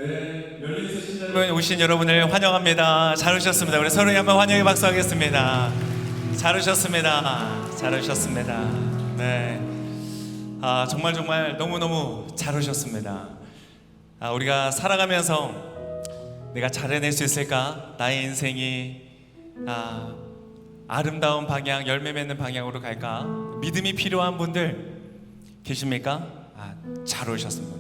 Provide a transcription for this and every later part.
네, 열린서 신자분 오신 여러분을 환영합니다. 잘 오셨습니다. 우리 서로에 한번 환영의 박수 하겠습니다. 잘 오셨습니다. 잘 오셨습니다. 네, 정말 너무너무 잘 오셨습니다. 우리가 살아가면서 내가 잘 해낼 수 있을까? 나의 인생이 아름다운 방향, 열매 맺는 방향으로 갈까? 믿음이 필요한 분들 계십니까? 잘 오셨습니다.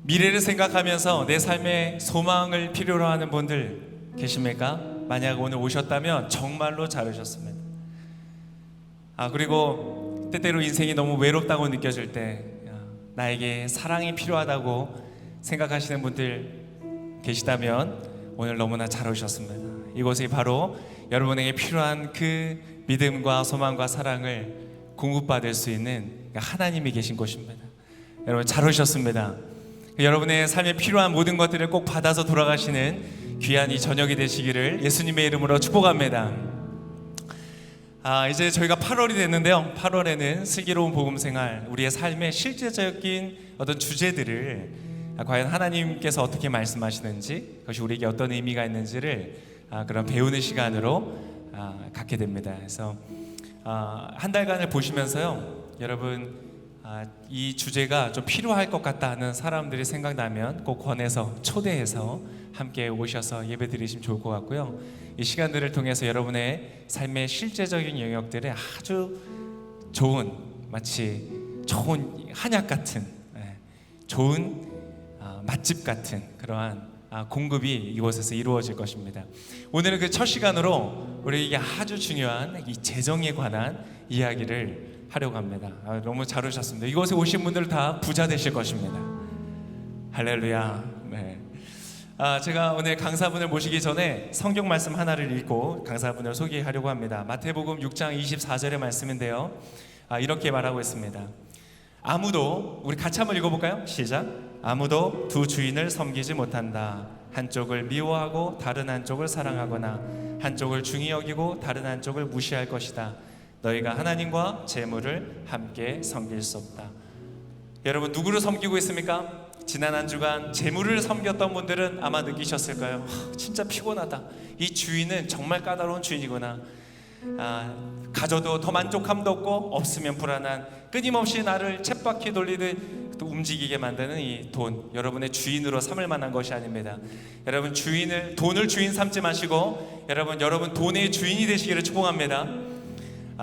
미래를 생각하면서 내 삶의 소망을 필요로 하는 분들 계십니까? 만약 오늘 오셨다면 정말로 잘 오셨습니다. 그리고 때때로 인생이 너무 외롭다고 느껴질 때 나에게 사랑이 필요하다고 생각하시는 분들 계시다면 오늘 너무나 잘 오셨습니다. 이곳이 바로 여러분에게 필요한 그 믿음과 소망과 사랑을 공급받을 수 있는 하나님이 계신 곳입니다. 여러분 잘 오셨습니다. 여러분의 삶에 필요한 모든 것들을 꼭 받아서 돌아가시는 귀한 이 저녁이 되시기를 예수님의 이름으로 축복합니다. 이제 저희가 8월이 됐는데요. 8월에는 슬기로운 복음생활, 우리의 삶의 실제적인 어떤 주제들을 과연 하나님께서 어떻게 말씀하시는지, 그것이 우리에게 어떤 의미가 있는지를 그런 배우는 시간으로 갖게 됩니다. 그래서 한 달간을 보시면서요, 여러분 이 주제가 좀 필요할 것 같다 하는 사람들이 생각나면 꼭 권해서 초대해서 함께 오셔서 예배 드리시면 좋을 것 같고요. 이 시간들을 통해서 여러분의 삶의 실제적인 영역들에 아주 좋은, 마치 좋은 한약 같은, 좋은 맛집 같은 그러한 공급이 이곳에서 이루어질 것입니다. 오늘은 그 첫 시간으로 우리에게 아주 중요한 이 재정에 관한 이야기를 하려고 합니다. 너무 잘 오셨습니다. 이곳에 오신 분들 다 부자 되실 것입니다. 할렐루야. 네. 제가 오늘 강사분을 모시기 전에 성경 말씀 하나를 읽고 강사분을 소개하려고 합니다. 마태복음 6장 24절의 말씀인데요, 이렇게 말하고 있습니다. 아무도, 우리 같이 한번 읽어볼까요? 시작. 아무도 두 주인을 섬기지 못한다. 한쪽을 미워하고 다른 한쪽을 사랑하거나 한쪽을 중히 여기고 다른 한쪽을 무시할 것이다. 너희가 하나님과 재물을 함께 섬길 수 없다. 여러분 누구를 섬기고 있습니까? 지난 한 주간 재물을 섬겼던 분들은 아마 느끼셨을까요? 진짜 피곤하다. 이 주인은 정말 까다로운 주인이구나. 가져도 더 만족함도 없고 없으면 불안한, 끊임없이 나를 쳇바퀴 돌리듯 또 움직이게 만드는 이 돈, 여러분의 주인으로 삼을 만한 것이 아닙니다. 여러분 돈을 주인 삼지 마시고 여러분 돈의 주인이 되시기를 축복합니다.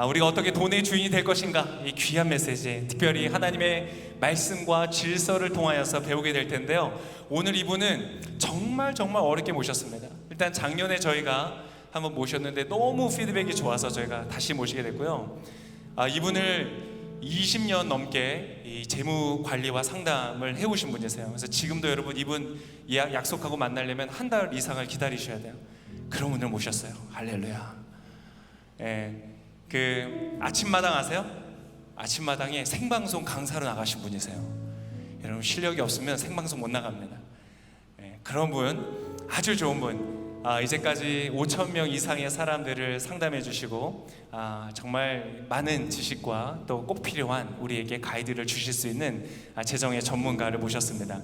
우리가 어떻게 돈의 주인이 될 것인가, 이 귀한 메시지 특별히 하나님의 말씀과 질서를 통하여서 배우게 될 텐데요, 오늘 이분은 정말 어렵게 모셨습니다. 일단 작년에 저희가 한번 모셨는데 너무 피드백이 좋아서 저희가 다시 모시게 됐고요. 이분을 20년 넘게 이 재무 관리와 상담을 해오신 분이세요. 그래서 지금도 여러분 이분 약속하고 만나려면 한 달 이상을 기다리셔야 돼요. 그런 분을 모셨어요. 할렐루야. 그 아침마당 아세요? 아침마당에 생방송 강사로 나가신 분이세요. 여러분 실력이 없으면 생방송 못 나갑니다. 그런 분, 아주 좋은 분. 이제까지 5,000명 이상의 사람들을 상담해 주시고 정말 많은 지식과 또 꼭 필요한 우리에게 가이드를 주실 수 있는 재정의 전문가를 모셨습니다.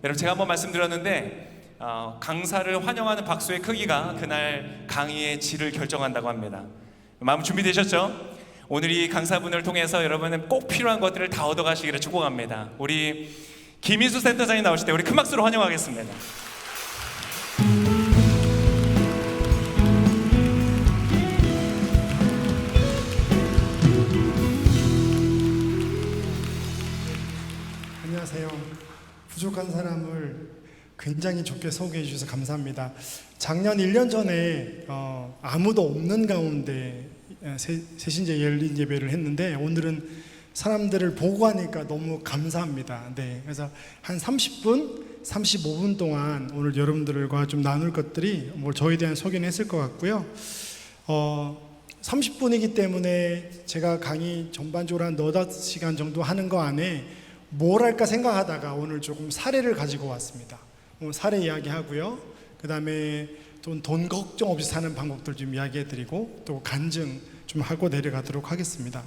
여러분 제가 한번 말씀드렸는데 강사를 환영하는 박수의 크기가 그날 강의의 질을 결정한다고 합니다. 마음 준비되셨죠? 오늘 이 강사분을 통해서 여러분은 꼭 필요한 것들을 다 얻어가시기를 축복합니다. 우리 김희수 센터장이 나오실 때 우리 큰 박수로 환영하겠습니다. 안녕하세요. 부족한 사람을 굉장히 좋게 소개해 주셔서 감사합니다. 작년 1년 전에 아무도 없는 가운데 새신제 열린 예배를 했는데 오늘은 사람들을 보고 하니까 너무 감사합니다. 네, 그래서 한 30분, 35분 동안 오늘 여러분들과 좀 나눌 것들이 저에 대한 소개는 했을 것 같고요. 30분이기 때문에 제가 강의 전반적으로 한 4-5시간 정도 하는 거 안에 뭘 할까 생각하다가 오늘 조금 사례를 가지고 왔습니다. 사례 이야기하고요. 그 다음에 돈 걱정 없이 사는 방법들 좀 이야기해드리고 또 간증 좀 하고 내려가도록 하겠습니다.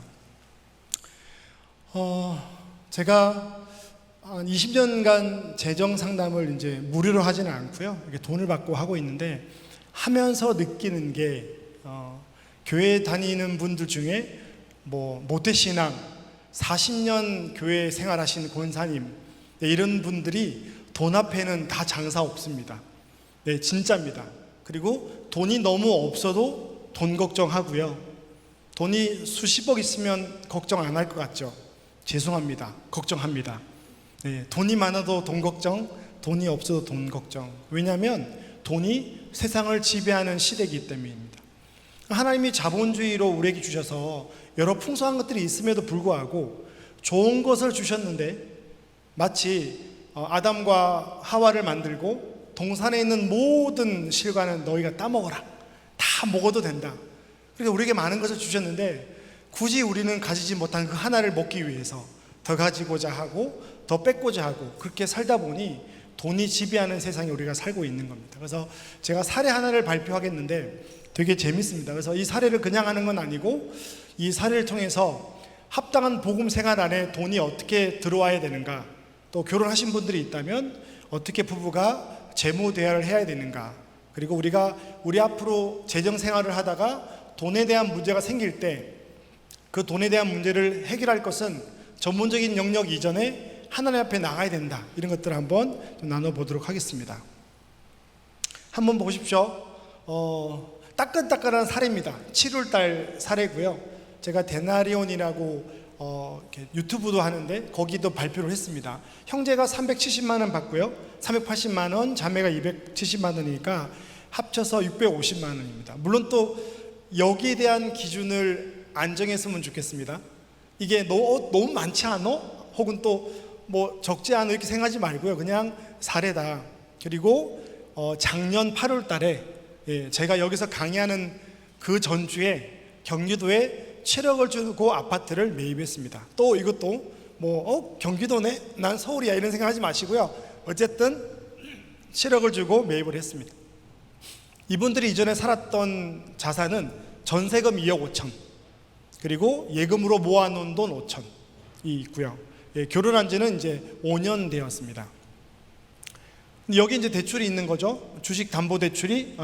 제가 한 20년간 재정 상담을 이제 무료로 하지는 않고요. 이렇게 돈을 받고 하고 있는데 하면서 느끼는 게 교회 다니는 분들 중에 뭐 모태신앙 40년 교회 생활하신 권사님 이런 분들이 돈 앞에는 다 장사 없습니다. 네, 진짜입니다. 그리고 돈이 너무 없어도 돈 걱정하고요. 돈이 수십억 있으면 걱정 안 할 것 같죠? 죄송합니다. 걱정합니다. 네, 돈이 많아도 돈 걱정, 돈이 없어도 돈 걱정. 왜냐하면 돈이 세상을 지배하는 시대이기 때문입니다. 하나님이 자본주의로 우리에게 주셔서 여러 풍성한 것들이 있음에도 불구하고 좋은 것을 주셨는데 마치 아담과 하와를 만들고 동산에 있는 모든 실과는 너희가 따먹어라. 다 먹어도 된다. 그래서 우리에게 많은 것을 주셨는데 굳이 우리는 가지지 못한 그 하나를 먹기 위해서 더 가지고자 하고 더 뺏고자 하고 그렇게 살다 보니 돈이 지배하는 세상에 우리가 살고 있는 겁니다. 그래서 제가 사례 하나를 발표하겠는데 되게 재밌습니다. 그래서 이 사례를 그냥 하는 건 아니고 이 사례를 통해서 합당한 복음 생활 안에 돈이 어떻게 들어와야 되는가, 또 결혼하신 분들이 있다면 어떻게 부부가 재무 대화를 해야 되는가, 그리고 우리가 우리 앞으로 재정 생활을 하다가 돈에 대한 문제가 생길 때 그 돈에 대한 문제를 해결할 것은 전문적인 영역 이전에 하나님 앞에 나가야 된다. 이런 것들을 한번 좀 나눠보도록 하겠습니다. 한번 보십시오. 따끈따끈한 사례입니다. 7월달 사례고요. 제가 데나리온이라고 이렇게 유튜브도 하는데 거기도 발표를 했습니다. 형제가 370만 원 받고요. 380만 원, 자매가 270만 원이니까 합쳐서 650만 원입니다. 물론 또 여기에 대한 기준을 안정했으면 좋겠습니다. 이게 너무 많지 않아? 혹은 또 뭐 적지 않아 이렇게 생각하지 말고요. 그냥 사례다. 그리고 작년 8월 달에 제가 여기서 강의하는 그 전주에 경기도에 7억을 주고 아파트를 매입했습니다. 또 이것도 경기도네? 난 서울이야 이런 생각하지 마시고요. 어쨌든 7억을 주고 매입을 했습니다. 이분들이 이전에 살았던 자산은 전세금 2억 5천, 그리고 예금으로 모아놓은 돈 5천이 있고요. 결혼한 지는 이제 5년 되었습니다. 여기 이제 대출이 있는 거죠. 주식 담보 대출이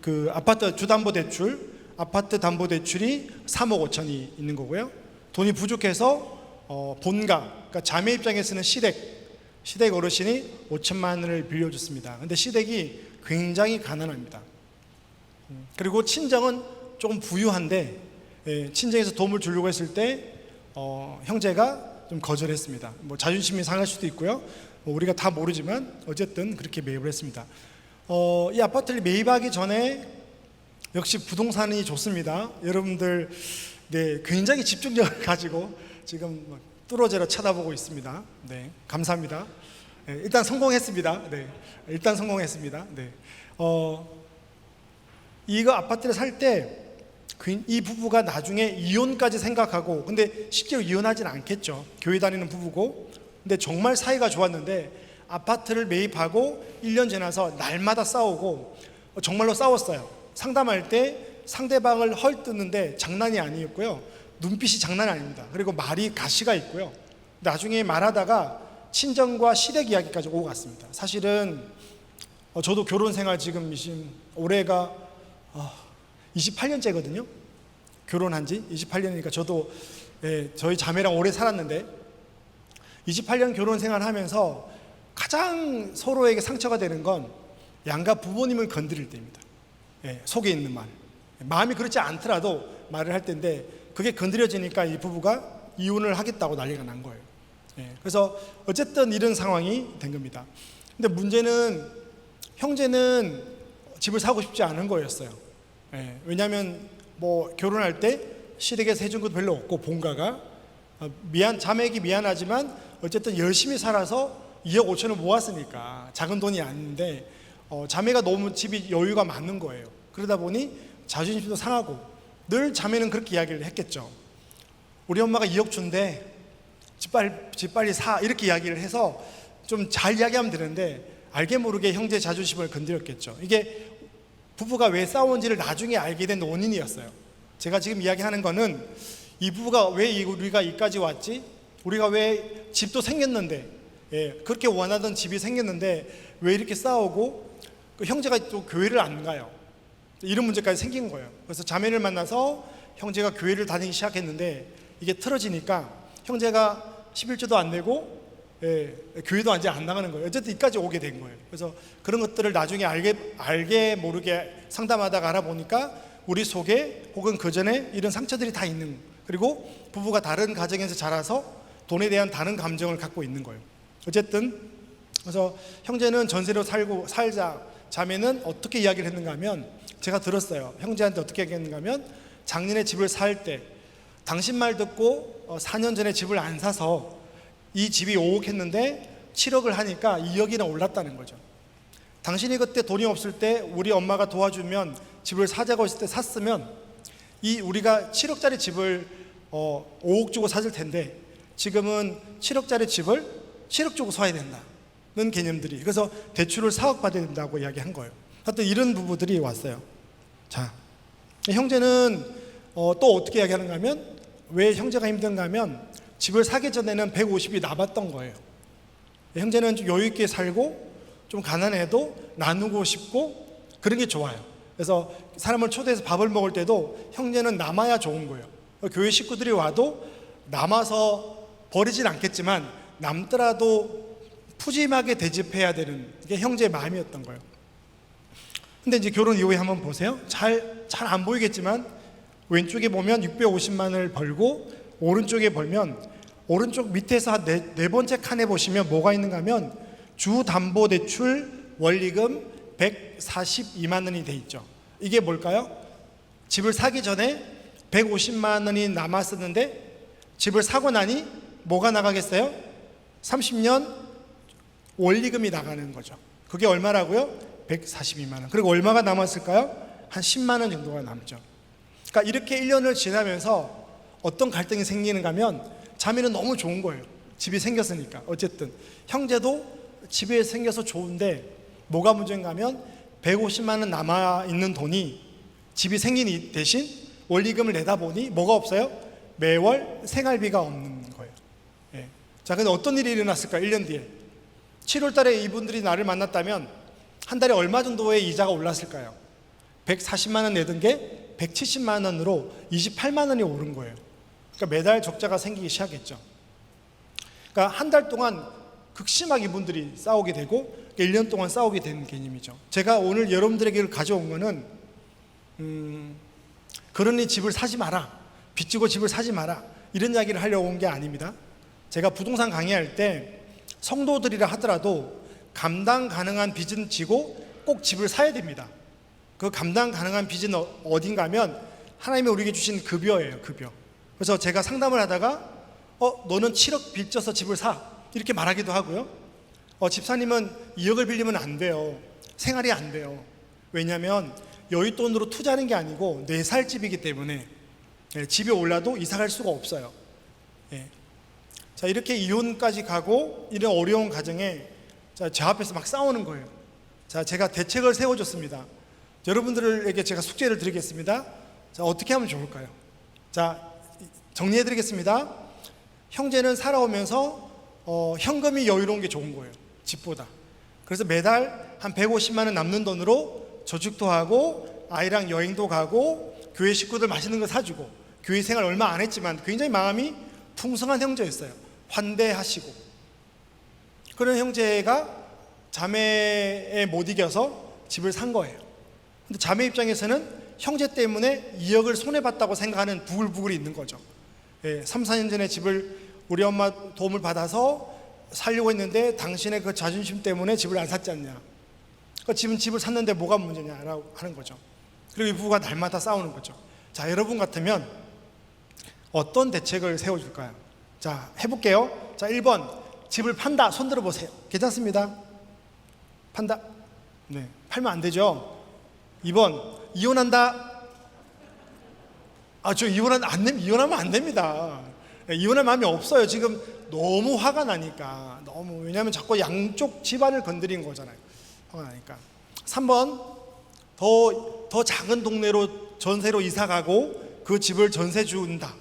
그 아파트 주담보 대출, 아파트 담보 대출이 3억 5천이 있는 거고요. 돈이 부족해서 본가, 그러니까 자매 입장에서는 시댁 어르신이 5천만 원을 빌려줬습니다. 근데 시댁이 굉장히 가난합니다. 그리고 친정은 조금 부유한데 친정에서 도움을 주려고 했을 때 형제가 좀 거절했습니다. 뭐 자존심이 상할 수도 있고요. 우리가 다 모르지만 어쨌든 그렇게 매입을 했습니다. 이 아파트를 매입하기 전에 역시 부동산이 좋습니다. 여러분들 굉장히 집중력을 가지고 지금 뚫어져라 쳐다보고 있습니다. 네, 감사합니다. 일단 성공했습니다. 네, 일단 성공했습니다. 네, 이거 아파트를 살 때 이 부부가 나중에 이혼까지 생각하고, 근데 실제로 이혼하진 않겠죠. 교회 다니는 부부고. 근데 정말 사이가 좋았는데 아파트를 매입하고 1년 지나서 날마다 싸우고 정말로 싸웠어요. 상담할 때 상대방을 헐뜯는데 장난이 아니었고요. 눈빛이 장난이 아닙니다. 그리고 말이 가시가 있고요. 나중에 말하다가 친정과 시댁 이야기까지 오고 갔습니다. 사실은 저도 결혼 생활 지금 올해가 28년째거든요. 결혼한 지 28년이니까 저도 저희 자매랑 오래 살았는데 28년 결혼 생활하면서 가장 서로에게 상처가 되는 건 양가 부모님을 건드릴 때입니다. 속에 있는 말, 마음이 그렇지 않더라도 말을 할 때인데 그게 건드려지니까 이 부부가 이혼을 하겠다고 난리가 난 거예요. 그래서 어쨌든 이런 상황이 된 겁니다. 근데 문제는 형제는 집을 사고 싶지 않은 거였어요. 왜냐하면 결혼할 때 시댁에서 해준 것도 별로 없고 본가가 자매에게 미안하지만 어쨌든 열심히 살아서 2억 5천을 모았으니까 작은 돈이 아닌데 자매가 너무 집이 여유가 많은 거예요. 그러다 보니 자존심도 상하고 늘 자매는 그렇게 이야기를 했겠죠. 우리 엄마가 2억 준대, 집 빨리 사, 이렇게 이야기를 해서 좀 잘 이야기하면 되는데 알게 모르게 형제 자존심을 건드렸겠죠. 이게 부부가 왜 싸운지를 나중에 알게 된 원인이었어요. 제가 지금 이야기하는 거는 이 부부가 왜 우리가 이까지 왔지? 우리가 왜 집도 생겼는데, 그렇게 원하던 집이 생겼는데 왜 이렇게 싸우고 그 형제가 또 교회를 안 가요? 이런 문제까지 생긴 거예요. 그래서 자매를 만나서 형제가 교회를 다니기 시작했는데 이게 틀어지니까 형제가 11조도 안 내고 교회도 이제 안 나가는 거예요. 어쨌든 이까지 오게 된 거예요. 그래서 그런 것들을 나중에 알게 모르게 상담하다가 알아보니까 우리 속에 혹은 그 전에 이런 상처들이 다 있는 거예요. 그리고 부부가 다른 가정에서 자라서 돈에 대한 다른 감정을 갖고 있는 거예요. 어쨌든 그래서 형제는 전세로 살자, 자매는 어떻게 이야기를 했는가 하면, 제가 들었어요. 형제한테 어떻게 얘기했는가 하면, 작년에 집을 살 때 당신 말 듣고 4년 전에 집을 안 사서 이 집이 5억 했는데 7억을 하니까 2억이나 올랐다는 거죠. 당신이 그때 돈이 없을 때 우리 엄마가 도와주면 집을 사자고 했을 때 샀으면 우리가 7억짜리 집을 5억 주고 사줄 텐데 지금은 7억짜리 집을 7억 주고 사야 된다는 개념들이, 그래서 대출을 4억 받아야 된다고 이야기한 거예요. 하여튼 이런 부부들이 왔어요. 자, 형제는 또 어떻게 이야기하는가 하면, 왜 형제가 힘든가 하면 집을 사기 전에는 150이 남았던 거예요. 형제는 좀 여유 있게 살고 좀 가난해도 나누고 싶고 그런 게 좋아요. 그래서 사람을 초대해서 밥을 먹을 때도 형제는 남아야 좋은 거예요. 교회 식구들이 와도 남아서 버리진 않겠지만 남더라도 푸짐하게 대접해야 되는 게 형제의 마음이었던 거예요. 근데 이제 결혼 이후에 한번 보세요. 잘 안 보이겠지만 왼쪽에 보면 650만을 벌고 오른쪽에 보면 오른쪽 밑에서 한 네 번째 칸에 보시면 뭐가 있는가 하면 주담보대출 원리금 142만 원이 돼 있죠. 이게 뭘까요? 집을 사기 전에 150만 원이 남았었는데 집을 사고 나니 뭐가 나가겠어요? 30년 원리금이 나가는 거죠. 그게 얼마라고요? 142만 원. 그리고 얼마가 남았을까요? 한 10만 원 정도가 남죠. 그러니까 이렇게 1년을 지나면서 어떤 갈등이 생기는가 하면, 자매는 너무 좋은 거예요. 집이 생겼으니까. 어쨌든 형제도 집이 생겨서 좋은데 뭐가 문제인가 하면 150만 원 남아있는 돈이 집이 생긴 대신 원리금을 내다 보니 뭐가 없어요? 매월 생활비가 없는 거예요. 자, 근데 어떤 일이 일어났을까? 1년 뒤에 7월 달에 이분들이 나를 만났다면 한 달에 얼마 정도의 이자가 올랐을까요? 140만 원 내던 게 170만 원으로 28만 원이 오른 거예요. 그러니까 매달 적자가 생기기 시작했죠. 그러니까 한 달 동안 극심하게 이분들이 싸우게 되고 1년 동안 싸우게 되는 개념이죠. 제가 오늘 여러분들에게 가져온 거는 그러니 집을 사지 마라, 빚지고 집을 사지 마라, 이런 이야기를 하려고 온 게 아닙니다. 제가 부동산 강의할 때 성도들이라 하더라도 감당 가능한 빚은 지고 꼭 집을 사야 됩니다. 그 감당 가능한 빚은 어딘가 하면 하나님이 우리에게 주신 급여예요. 급여. 그래서 제가 상담을 하다가 너는 7억 빚져서 집을 사, 이렇게 말하기도 하고요. 집사님은 2억을 빌리면 안 돼요. 생활이 안 돼요. 왜냐하면 여윳돈으로 투자하는 게 아니고 내 살 집이기 때문에 집이 올라도 이사 갈 수가 없어요. 자, 이렇게 이혼까지 가고 이런 어려운 가정에 제 앞에서 막 싸우는 거예요. 자, 제가 대책을 세워줬습니다. 여러분들에게 제가 숙제를 드리겠습니다. 자, 어떻게 하면 좋을까요? 자, 정리해 드리겠습니다. 형제는 살아오면서 현금이 여유로운 게 좋은 거예요. 집보다. 그래서 매달 한 150만 원 남는 돈으로 저축도 하고 아이랑 여행도 가고 교회 식구들 맛있는 거 사주고, 교회 생활 얼마 안 했지만 굉장히 마음이 풍성한 형제였어요. 환대하시고. 그런 형제가 자매에 못 이겨서 집을 산 거예요. 근데 자매 입장에서는 형제 때문에 2억을 손해봤다고 생각하는 부글부글이 있는 거죠. 3, 4년 전에 집을 우리 엄마 도움을 받아서 살려고 했는데 당신의 그 자존심 때문에 집을 안 샀지 않냐. 그러니까 지금 집을 샀는데 뭐가 문제냐라고 하는 거죠. 그리고 이 부부가 날마다 싸우는 거죠. 자, 여러분 같으면 어떤 대책을 세워줄까요? 자, 해볼게요. 자, 1번, 집을 판다. 손 들어보세요. 괜찮습니다. 판다. 네, 팔면 안 되죠. 2번, 이혼한다. 저 이혼하면 안 됩니다. 이혼할 마음이 없어요. 지금 너무 화가 나니까. 왜냐하면 자꾸 양쪽 집안을 건드린 거잖아요. 화가 나니까. 3번, 더 작은 동네로 전세로 이사 가고 그 집을 전세 준다.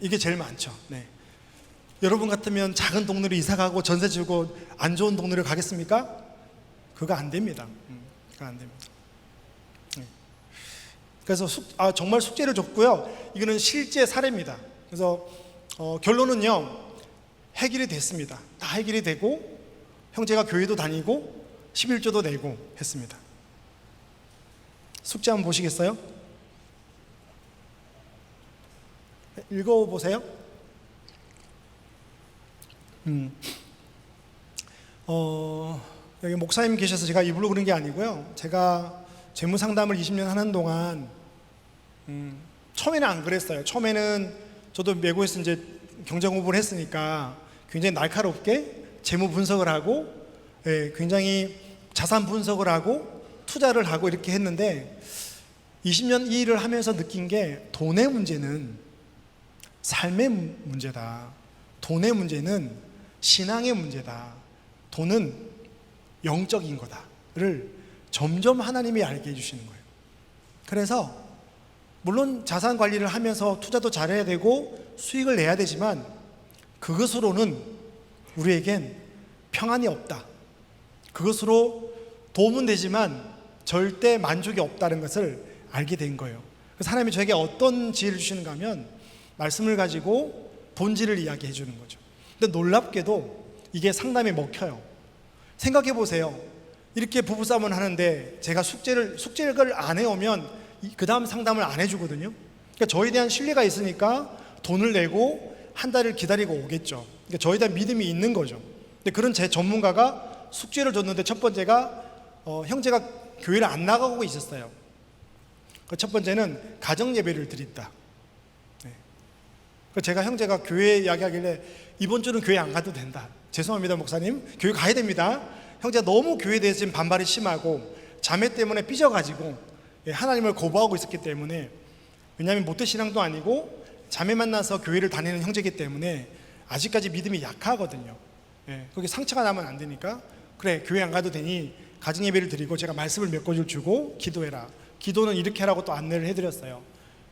이게 제일 많죠. 네. 여러분 같으면 작은 동네로 이사 가고 전세 주고 안 좋은 동네로 가겠습니까? 그거 안 됩니다. 그거 안 됩니다. 그래서 정말 숙제를 줬고요. 이거는 실제 사례입니다. 그래서 결론은요, 해결이 됐습니다. 다 해결이 되고 형제가 교회도 다니고 11조도 내고 했습니다. 숙제 한번 보시겠어요? 읽어보세요. 여기 목사님 계셔서 제가 입으로 그런 게 아니고요. 제가 재무 상담을 20년 하는 동안 처음에는 안 그랬어요. 처음에는 저도 외국에서 이제 경제 공부를 했으니까 굉장히 날카롭게 재무 분석을 하고, 굉장히 자산 분석을 하고 투자를 하고 이렇게 했는데 20년 이 일을 하면서 느낀 게 돈의 문제는 삶의 문제다. 돈의 문제는 신앙의 문제다. 돈은 영적인 거다를 점점 하나님이 알게 해주시는 거예요. 그래서 물론 자산 관리를 하면서 투자도 잘해야 되고 수익을 내야 되지만 그것으로는 우리에겐 평안이 없다. 그것으로 도움은 되지만 절대 만족이 없다는 것을 알게 된 거예요. 그래서 하나님이 저에게 어떤 지혜를 주시는가 하면 말씀을 가지고 본질을 이야기해 주는 거죠. 근데 놀랍게도 이게 상담에 먹혀요. 생각해 보세요. 이렇게 부부싸움을 하는데 제가 숙제를 안 해오면 그 다음 상담을 안 해주거든요. 그러니까 저에 대한 신뢰가 있으니까 돈을 내고 한 달을 기다리고 오겠죠. 그러니까 저에 대한 믿음이 있는 거죠. 근데 그런 제 전문가가 숙제를 줬는데 첫 번째가 형제가 교회를 안 나가고 있었어요. 그 첫 번째는 가정 예배를 드린다. 제가 형제가 교회 이야기하길래 이번 주는 교회 안 가도 된다. 죄송합니다 목사님, 교회 가야 됩니다. 형제가 너무 교회에 대해서 지금 반발이 심하고 자매 때문에 삐져가지고 하나님을 거부하고 있었기 때문에, 왜냐하면 모태신앙도 아니고 자매 만나서 교회를 다니는 형제이기 때문에 아직까지 믿음이 약하거든요. 거기 상처가 나면 안 되니까 그래 교회 안 가도 되니 가정 예배를 드리고 제가 말씀을 몇 가지를 주고 기도해라. 기도는 이렇게 하라고 또 안내를 해드렸어요.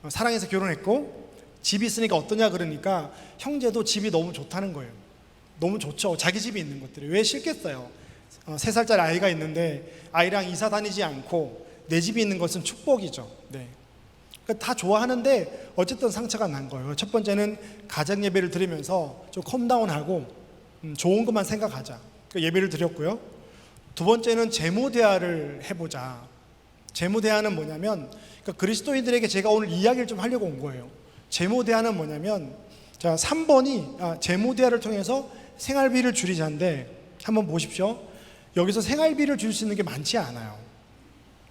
사랑해서 결혼했고 집이 있으니까 어떠냐 그러니까 형제도 집이 너무 좋다는 거예요. 너무 좋죠. 자기 집이 있는 것들이 왜 싫겠어요. 3살짜리 아이가 있는데 아이랑 이사 다니지 않고 내 집이 있는 것은 축복이죠. 그러니까 다 좋아하는데 어쨌든 상처가 난 거예요. 첫 번째는 가정 예배를 드리면서 좀 컴다운하고 좋은 것만 생각하자. 예배를 드렸고요. 두 번째는 재무 대화를 해보자. 재무 대화는 뭐냐면, 그러니까 그리스도인들에게 제가 오늘 이야기를 좀 하려고 온 거예요. 재무 대화는 뭐냐면, 자 3번이 재무 대화를 통해서 생활비를 줄이자인데 한번 보십시오. 여기서 생활비를 줄일 수 있는 게 많지 않아요.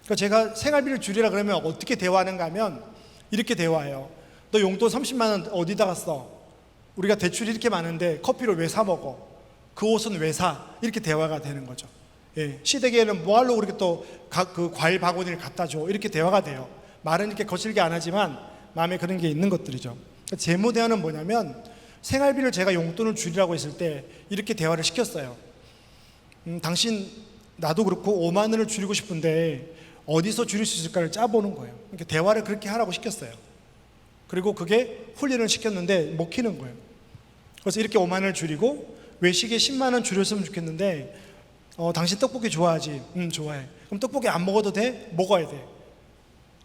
그러니까 제가 생활비를 줄이라 그러면 어떻게 대화하는가 하면 이렇게 대화해요. 너 용돈 30만 원 어디다가 써? 우리가 대출이 이렇게 많은데 커피를 왜 사 먹어? 그 옷은 왜 사? 이렇게 대화가 되는 거죠. 시댁에는 뭐하려고 그렇게 또 그 과일 바구니를 갖다 줘? 이렇게 대화가 돼요. 말은 이렇게 거칠게 안 하지만 마음에 그런 게 있는 것들이죠. 그러니까 재무 대화는 뭐냐면 생활비를 제가 용돈을 줄이라고 했을 때 이렇게 대화를 시켰어요. 당신 나도 그렇고 5만 원을 줄이고 싶은데 어디서 줄일 수 있을까를 짜보는 거예요. 그러니까 대화를 그렇게 하라고 시켰어요. 그리고 그게 훈련을 시켰는데 먹히는 거예요. 그래서 이렇게 5만 원을 줄이고 외식에 10만 원 줄였으면 좋겠는데 당신 떡볶이 좋아하지? 좋아해. 그럼 떡볶이 안 먹어도 돼? 먹어야 돼.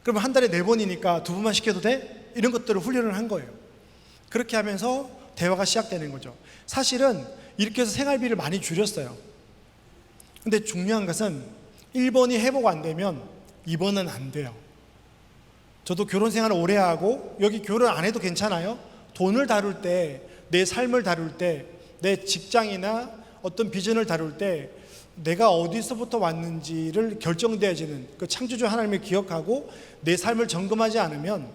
그러면 한 달에 4번이니까 2번만 시켜도 돼? 이런 것들을 훈련을 한 거예요. 그렇게 하면서 대화가 시작되는 거죠. 사실은 이렇게 해서 생활비를 많이 줄였어요. 근데 중요한 것은 1번이 회복 안 되면 2번은 안 돼요. 저도 결혼 생활을 오래 하고 여기 결혼 안 해도 괜찮아요. 돈을 다룰 때, 내 삶을 다룰 때, 내 직장이나 어떤 비전을 다룰 때 내가 어디서부터 왔는지를 결정되어지는 그 창조주 하나님을 기억하고 내 삶을 점검하지 않으면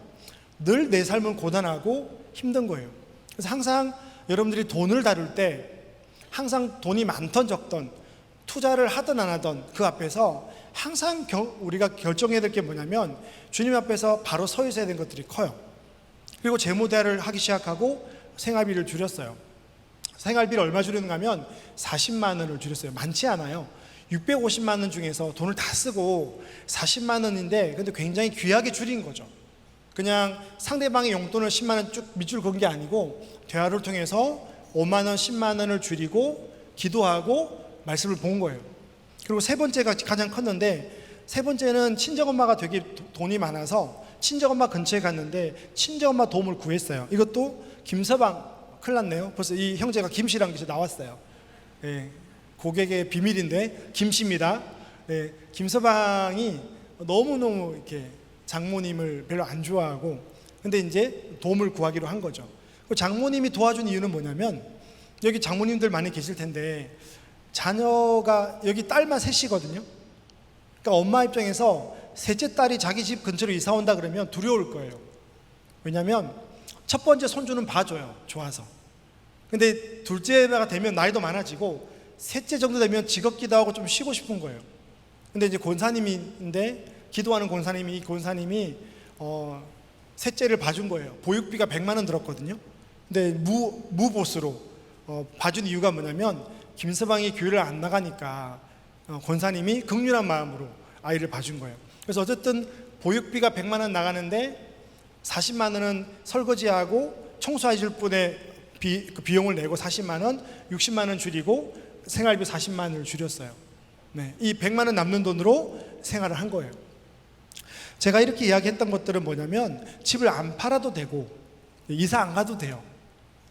늘 내 삶은 고단하고 힘든 거예요. 그래서 항상 여러분들이 돈을 다룰 때 항상 돈이 많던 적던 투자를 하든 안 하든 그 앞에서 항상 우리가 결정해야 될 게 뭐냐면 주님 앞에서 바로 서 있어야 되는 것들이 커요. 그리고 재무 대화를 하기 시작하고 생활비를 줄였어요. 생활비를 얼마 줄였는가 하면 40만 원을 줄였어요. 많지 않아요. 650만 원 중에서 돈을 다 쓰고 40만 원인데 근데 굉장히 귀하게 줄인 거죠. 그냥 상대방의 용돈을 10만 원 쭉 밑줄 그은 게 아니고 대화를 통해서 5만 원, 10만 원을 줄이고 기도하고 말씀을 본 거예요. 그리고 세 번째가 가장 컸는데, 세 번째는 친정엄마가 되게 돈이 많아서 친정엄마 근처에 갔는데 친정엄마 도움을 구했어요. 이것도 김서방, 큰일 났네요. 벌써 이 형제가 김씨랑 이제 나왔어요. 예, 고객의 비밀인데 김씨입니다. 예, 김서방이 너무너무 이렇게 장모님을 별로 안 좋아하고, 근데 이제 도움을 구하기로 한 거죠. 장모님이 도와준 이유는 뭐냐면, 여기 장모님들 많이 계실 텐데 자녀가, 여기 딸만 셋이거든요. 그러니까 엄마 입장에서 셋째 딸이 자기 집 근처로 이사 온다 그러면 두려울 거예요. 왜냐하면 첫 번째 손주는 봐줘요, 좋아서. 근데 둘째가 되면 나이도 많아지고 셋째 정도 되면 직업기도 하고 좀 쉬고 싶은 거예요. 근데 이제 권사님인데, 기도하는 권사님이, 이 권사님이 셋째를 봐준 거예요. 보육비가 100만 원 들었거든요. 근데 무보수로 봐준 이유가 뭐냐면, 김서방이 교회를 안 나가니까 권사님이 긍휼한 마음으로 아이를 봐준 거예요. 그래서 어쨌든 보육비가 100만 원 나가는데 40만 원은 설거지하고 청소해 줄 분의 그 비용을 내고 40만 원, 60만 원 줄이고 생활비 40만 원을 줄였어요. 네, 이 100만 원 남는 돈으로 생활을 한 거예요. 제가 이렇게 이야기했던 것들은 뭐냐면, 집을 안 팔아도 되고 이사 안 가도 돼요.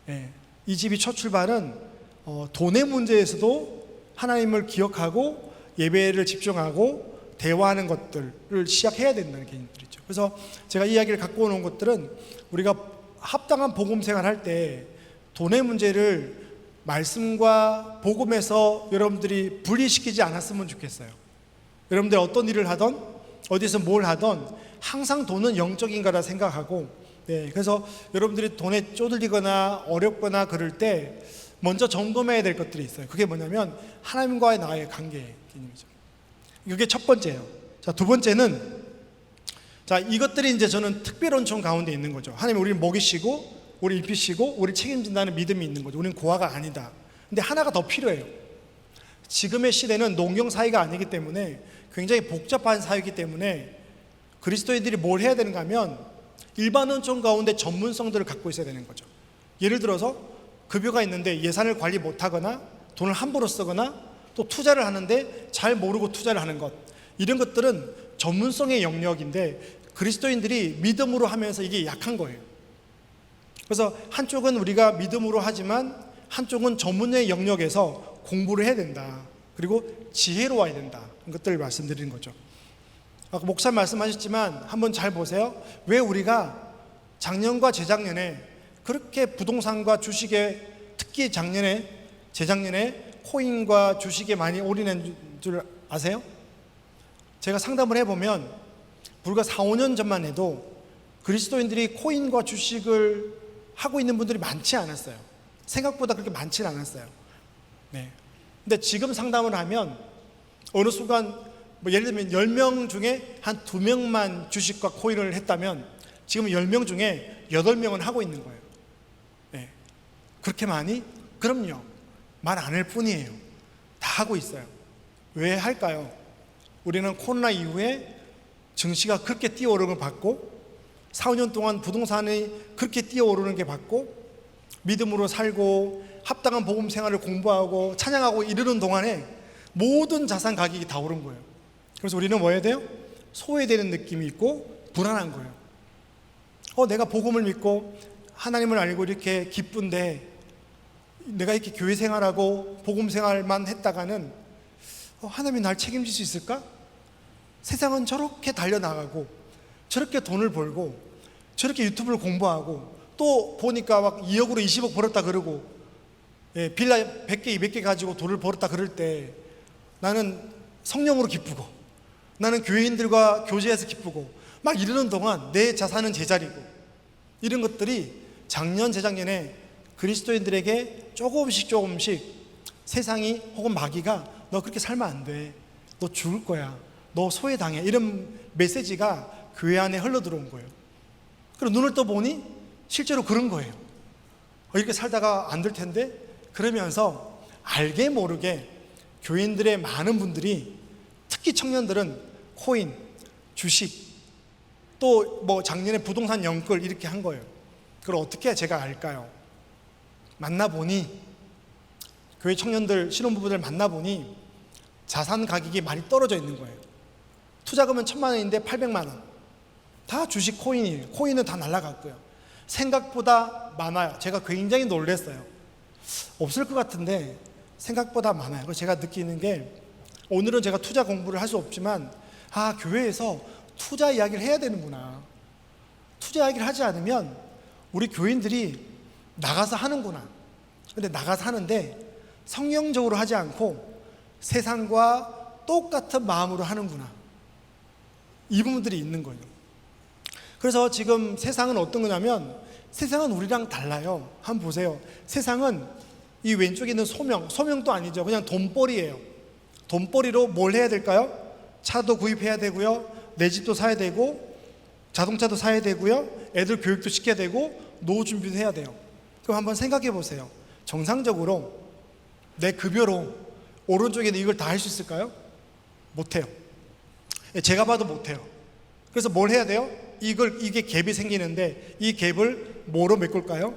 네, 이 집이 첫 출발은 돈의 문제에서도 하나님을 기억하고 예배를 집중하고 대화하는 것들을 시작해야 된다는 개념들이죠. 그래서 제가 이 이야기를 갖고 오는 것들은, 우리가 합당한 복음 생활할 때 돈의 문제를 말씀과 복음에서 여러분들이 분리시키지 않았으면 좋겠어요. 여러분들이 어떤 일을 하던 어디서 뭘 하던 항상 돈은 영적인 거라 생각하고, 네, 그래서 여러분들이 돈에 쪼들리거나 어렵거나 그럴 때 먼저 점검해야 될 것들이 있어요. 그게 뭐냐면 하나님과의 나의 관계 개념이죠. 이게 첫 번째예요. 자, 두 번째는, 자, 이것들이 이제 저는 특별원총 가운데 있는 거죠. 하나님 우리를 먹이시고 우리 입히시고 우리 책임진다는 믿음이 있는 거죠. 우리는 고아가 아니다. 근데 하나가 더 필요해요. 지금의 시대는 농경 사회가 아니기 때문에, 굉장히 복잡한 사회이기 때문에 그리스도인들이 뭘 해야 되는가 하면 일반 원총 가운데 전문성들을 갖고 있어야 되는 거죠. 예를 들어서 급여가 있는데 예산을 관리 못하거나 돈을 함부로 쓰거나 또 투자를 하는데 잘 모르고 투자를 하는 것, 이런 것들은 전문성의 영역인데 그리스도인들이 믿음으로 하면서 이게 약한 거예요. 그래서 한쪽은 우리가 믿음으로 하지만 한쪽은 전문의 영역에서 공부를 해야 된다. 그리고 지혜로워야 된다. 이것들을 말씀드리는 거죠. 아까 목사 말씀하셨지만 한번 잘 보세요. 왜 우리가 작년과 재작년에 그렇게 부동산과 주식에, 특히 재작년에 코인과 주식에 많이 올인한 줄 아세요? 제가 상담을 해보면 불과 4, 5년 전만 해도 그리스도인들이 코인과 주식을 하고 있는 분들이 많지 않았어요. 생각보다 그렇게 많지는 않았어요. 네. 근데 지금 상담을 하면 어느 순간 예를 들면 10명 중에 한 2명만 주식과 코인을 했다면 지금 10명 중에 8명은 하고 있는 거예요. 네. 그렇게 많이? 그럼요. 말 안 할 뿐이에요. 다 하고 있어요. 왜 할까요? 우리는 코로나 이후에 증시가 그렇게 뛰어오르는 걸 봤고, 4, 5년 동안 부동산이 그렇게 뛰어오르는 게 봤고, 믿음으로 살고 합당한 복음 생활을 공부하고 찬양하고 이르는 동안에 모든 자산 가격이 다 오른 거예요. 그래서 우리는 뭐 해야 돼요? 소외되는 느낌이 있고 불안한 거예요. 내가 복음을 믿고 하나님을 알고 이렇게 기쁜데 내가 이렇게 교회 생활하고 복음 생활만 했다가는 하나님이 날 책임질 수 있을까? 세상은 저렇게 달려나가고 저렇게 돈을 벌고 저렇게 유튜브를 공부하고 또 보니까 막 2억으로 20억 벌었다 그러고, 빌라 100개 200개 가지고 돈을 벌었다 그럴 때 나는 성령으로 기쁘고 나는 교회인들과 교제해서 기쁘고 막 이러는 동안 내 자산은 제자리고, 이런 것들이 작년 재작년에 그리스도인들에게 조금씩 세상이 혹은 마귀가 너 그렇게 살면 안 돼, 너 죽을 거야, 너 소외당해, 이런 메시지가 교회 안에 흘러들어온 거예요. 그리고 눈을 떠보니 실제로 그런 거예요. 이렇게 살다가 안 될 텐데, 그러면서 알게 모르게 교인들의 많은 분들이, 특히 청년들은 코인, 주식, 또 뭐 작년에 부동산 연끌 이렇게 한 거예요. 그걸 어떻게 제가 알까요? 만나보니, 교회 청년들, 신혼부부들 만나보니 자산 가격이 많이 떨어져 있는 거예요. 투자금은 1,000만 원인데 800만 원. 다 주식 코인이에요. 코인은 다 날아갔고요. 생각보다 많아요. 제가 굉장히 놀랐어요. 없을 것 같은데 생각보다 많아요. 그래서 제가 느끼는 게, 오늘은 제가 투자 공부를 할 수 없지만, 교회에서 투자 이야기를 해야 되는구나. 투자 이야기를 하지 않으면 우리 교인들이 나가서 하는구나. 근데 나가서 하는데 성경적으로 하지 않고 세상과 똑같은 마음으로 하는구나. 이 부분들이 있는 거예요. 그래서 지금 세상은 어떤 거냐면, 세상은 우리랑 달라요. 한번 보세요. 세상은 이 왼쪽에 있는 소명도 아니죠. 그냥 돈벌이에요. 돈벌이로 뭘 해야 될까요? 차도 구입해야 되고요, 내 집도 사야 되고, 자동차도 사야 되고요, 애들 교육도 시켜야 되고, 노후 준비도 해야 돼요. 그럼 한번 생각해 보세요. 정상적으로 내 급여로 오른쪽에는 이걸 다 할 수 있을까요? 못해요. 제가 봐도 못해요. 그래서 뭘 해야 돼요? 이게 갭이 생기는데, 이 갭을 뭐로 메꿀까요?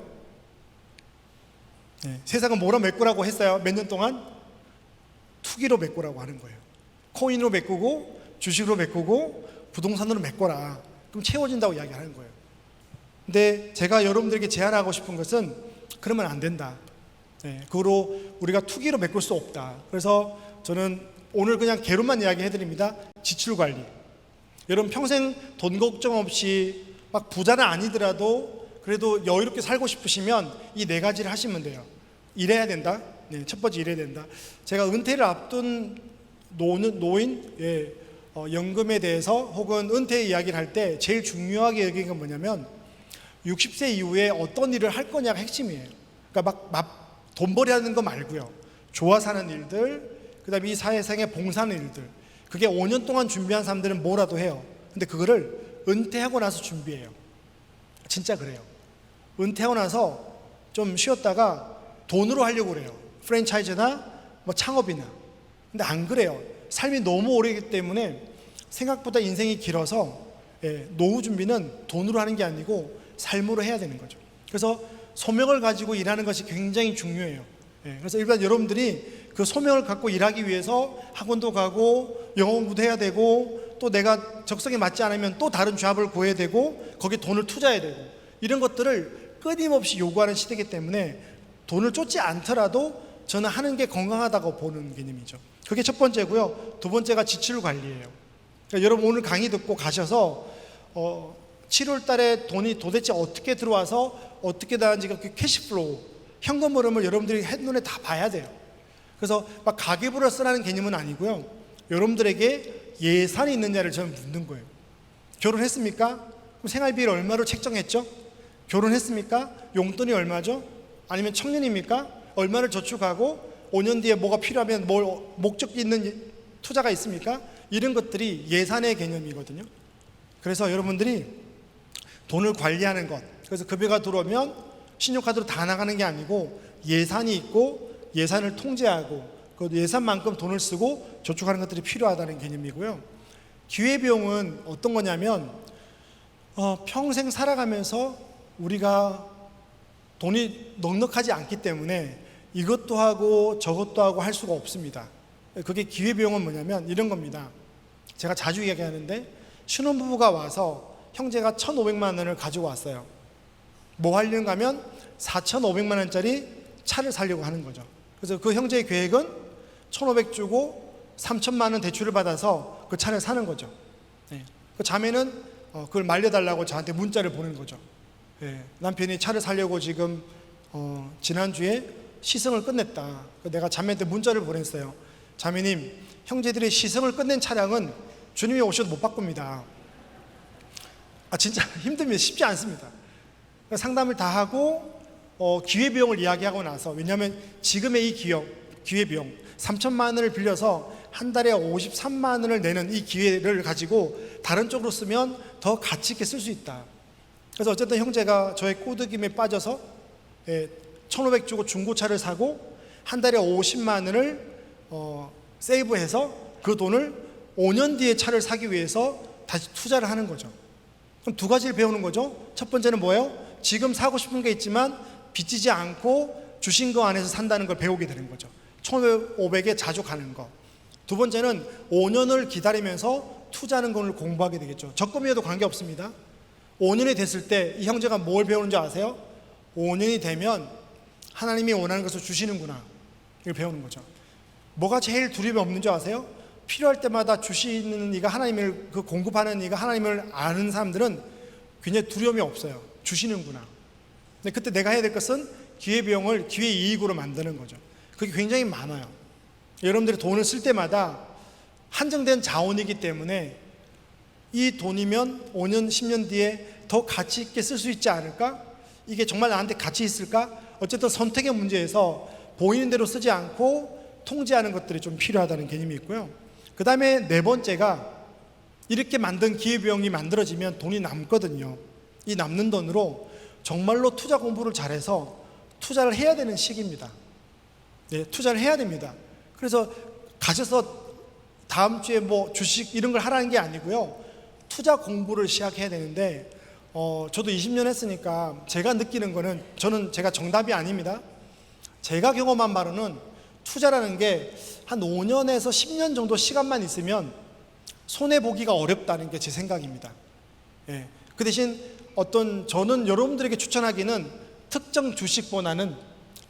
세상은 뭐로 메꾸라고 했어요? 몇 년 동안? 투기로 메꾸라고 하는 거예요. 코인으로 메꾸고, 주식으로 메꾸고, 부동산으로 메꿔라. 그럼 채워진다고 이야기하는 거예요. 근데 제가 여러분들에게 제안하고 싶은 것은, 그러면 안 된다. 그거로 우리가 투기로 메꿀 수 없다. 그래서 저는 오늘 그냥 개론만 이야기해 드립니다. 지출 관리. 여러분 평생 돈 걱정 없이 막 부자는 아니더라도 그래도 여유롭게 살고 싶으시면 이 4가지를 하시면 돼요. 일해야 된다. 첫 번째, 일해야 된다. 제가 은퇴를 앞둔 노인 연금에 대해서 혹은 은퇴 이야기를 할 때 제일 중요하게 여기는 건 뭐냐면, 60세 이후에 어떤 일을 할 거냐가 핵심이에요. 그러니까 막 돈벌이 하는 거 말고요, 좋아 사는 일들, 그 다음에 이 사회생에 봉사하는 일들, 그게 5년 동안 준비한 사람들은 뭐라도 해요. 근데 그거를 은퇴하고 나서 준비해요. 진짜 그래요. 은퇴하고 나서 좀 쉬었다가 돈으로 하려고 그래요. 프랜차이즈나 뭐 창업이나. 근데 안 그래요. 삶이 너무 오래이기 때문에 생각보다 인생이 길어서 노후 준비는 돈으로 하는 게 아니고 삶으로 해야 되는 거죠. 그래서 소명을 가지고 일하는 것이 굉장히 중요해요. 그래서 일단 여러분들이 그 소명을 갖고 일하기 위해서 학원도 가고 영어 공부도 해야 되고, 또 내가 적성에 맞지 않으면 또 다른 잡을 구해야 되고, 거기에 돈을 투자해야 되고, 이런 것들을 끊임없이 요구하는 시대이기 때문에 돈을 쫓지 않더라도 저는 하는 게 건강하다고 보는 개념이죠. 그게 첫 번째고요. 두 번째가 지출 관리예요. 그러니까 여러분 오늘 강의 듣고 가셔서 7월 달에 돈이 도대체 어떻게 들어와서 어떻게 나는지 그 캐시플로우, 현금 흐름을 여러분들이 한눈에 다 봐야 돼요. 그래서 막 가계부를 쓰라는 개념은 아니고요, 여러분들에게 예산이 있느냐를 저는 묻는 거예요. 결혼했습니까? 그럼 생활비를 얼마로 책정했죠? 결혼했습니까? 용돈이 얼마죠? 아니면 청년입니까? 얼마를 저축하고 5년 뒤에 뭐가 필요하면 뭘 목적이 있는 투자가 있습니까? 이런 것들이 예산의 개념이거든요. 그래서 여러분들이 돈을 관리하는 것, 그래서 급여가 들어오면 신용카드로 다 나가는 게 아니고 예산이 있고 예산을 통제하고 그 예산만큼 돈을 쓰고 저축하는 것들이 필요하다는 개념이고요. 기회비용은 어떤 거냐면 평생 살아가면서 우리가 돈이 넉넉하지 않기 때문에 이것도 하고 저것도 하고 할 수가 없습니다. 그게 기회비용은 뭐냐면 이런 겁니다. 제가 자주 이야기하는데, 신혼부부가 와서 형제가 1,500만 원을 가지고 왔어요. 뭐 하려는가 하면 4,500만 원짜리 차를 사려고 하는 거죠. 그래서 그 형제의 계획은 1,500 주고 3,000만 원 대출을 받아서 그 차를 사는 거죠. 그 자매는 그걸 말려달라고 저한테 문자를 보낸 거죠. 남편이 차를 사려고 지금 지난주에 시승을 끝냈다. 내가 자매한테 문자를 보냈어요. 자매님, 형제들이 시승을 끝낸 차량은 주님이 오셔도 못 바꿉니다. 진짜 힘듭니다. 쉽지 않습니다. 상담을 다 하고 기회비용을 이야기하고 나서, 왜냐하면 지금의 이 기회비용 3천만 원을 빌려서 한 달에 53만 원을 내는 이 기회를 가지고 다른 쪽으로 쓰면 더 가치 있게 쓸 수 있다. 그래서 어쨌든 형제가 저의 꼬드김에 빠져서 1,500 주고 중고차를 사고 한 달에 50만 원을 세이브해서 그 돈을 5년 뒤에 차를 사기 위해서 다시 투자를 하는 거죠. 그럼 두 가지를 배우는 거죠. 첫 번째는 뭐예요? 지금 사고 싶은 게 있지만 빚지지 않고 주신 거 안에서 산다는 걸 배우게 되는 거죠. 1500에 자주 가는 거. 두 번째는 5년을 기다리면서 투자하는 걸 공부하게 되겠죠. 적금이어도 관계없습니다. 5년이 됐을 때 이 형제가 뭘 배우는 줄 아세요? 5년이 되면 하나님이 원하는 것을 주시는구나, 이걸 배우는 거죠. 뭐가 제일 두려움이 없는 줄 아세요? 필요할 때마다 주시는 이가 하나님을, 그 공급하는 이가 하나님을 아는 사람들은 굉장히 두려움이 없어요. 주시는구나. 근데 그때 내가 해야 될 것은 기회비용을 기회이익으로 만드는 거죠. 그게 굉장히 많아요. 여러분들이 돈을 쓸 때마다 한정된 자원이기 때문에 이 돈이면 5년, 10년 뒤에 더 가치 있게 쓸 수 있지 않을까? 이게 정말 나한테 가치 있을까? 어쨌든 선택의 문제에서 보이는 대로 쓰지 않고 통제하는 것들이 좀 필요하다는 개념이 있고요. 그 다음에 네 번째가, 이렇게 만든 기회비용이 만들어지면 돈이 남거든요. 이 남는 돈으로 정말로 투자 공부를 잘해서 투자를 해야 되는 시기입니다. 네, 투자를 해야 됩니다. 그래서 가셔서 다음 주에 뭐 주식 이런 걸 하라는 게 아니고요, 투자 공부를 시작해야 되는데, 저도 20년 했으니까 제가 느끼는 거는, 제가 정답이 아닙니다. 제가 경험한 바로는 투자라는 게 한 5년에서 10년 정도 시간만 있으면 손해보기가 어렵다는 게 제 생각입니다. 예. 그 대신 저는 여러분들에게 추천하기는 특정 주식보다는,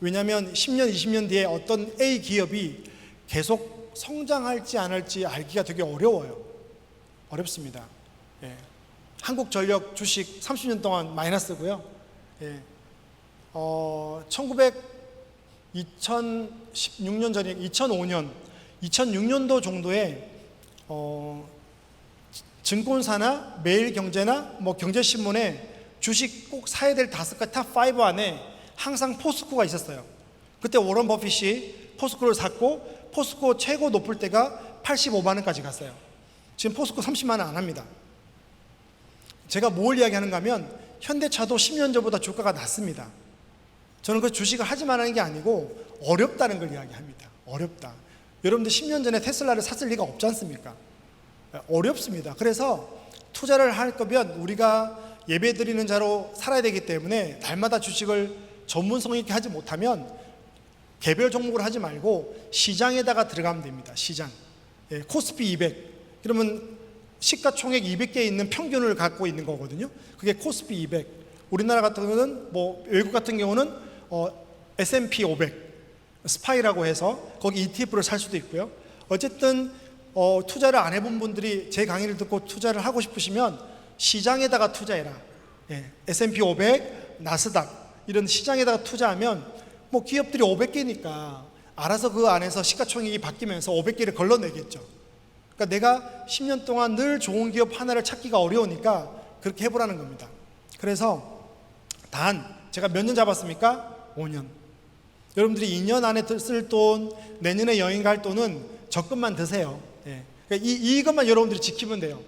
왜냐하면 10년, 20년 뒤에 어떤 A 기업이 계속 성장할지 안 할지 알기가 되게 어려워요. 어렵습니다. 예. 한국전력 주식 30년 동안 마이너스고요. 예. 2016년 전에 2006년도 정도에 증권사나 매일경제나 뭐 경제신문에 주식 꼭 사야 될 5가지 탑5 안에 항상 포스코가 있었어요. 그때 워런 버핏이 포스코를 샀고, 포스코 최고 높을 때가 85만 원까지 갔어요. 지금 포스코 30만 원 안 합니다. 제가 뭘 이야기하는가 하면, 현대차도 10년 전보다 주가가 낮습니다. 저는 그 주식을 하지 말라는 게 아니고 어렵다는 걸 이야기합니다. 어렵다. 여러분들 10년 전에 테슬라를 샀을 리가 없지 않습니까? 어렵습니다. 그래서 투자를 할 거면 우리가 예배 드리는 자로 살아야 되기 때문에 날마다 주식을 전문성 있게 하지 못하면 개별 종목을 하지 말고 시장에다가 들어가면 됩니다. 시장. 예, 코스피 200. 그러면 시가총액 200개 있는 평균을 갖고 있는 거거든요. 그게 코스피 200. 우리나라 같은 경우는, 뭐 외국 같은 경우는 S&P 500 스파이라고 해서 거기 ETF를 살 수도 있고요. 어쨌든 투자를 안 해본 분들이 제 강의를 듣고 투자를 하고 싶으시면 시장에다가 투자해라. 예, S&P 500, 나스닥 이런 시장에다가 투자하면 뭐 기업들이 500개니까 알아서 그 안에서 시가총액이 바뀌면서 500개를 걸러내겠죠. 그러니까 내가 10년 동안 늘 좋은 기업 하나를 찾기가 어려우니까 그렇게 해보라는 겁니다. 그래서 제가 몇 년 잡았습니까? 5년. 여러분들이 2년 안에 쓸 돈, 내년에 여행 갈 돈은 적금만 드세요. 예. 그러니까 이것만 여러분들이 지키면 돼요.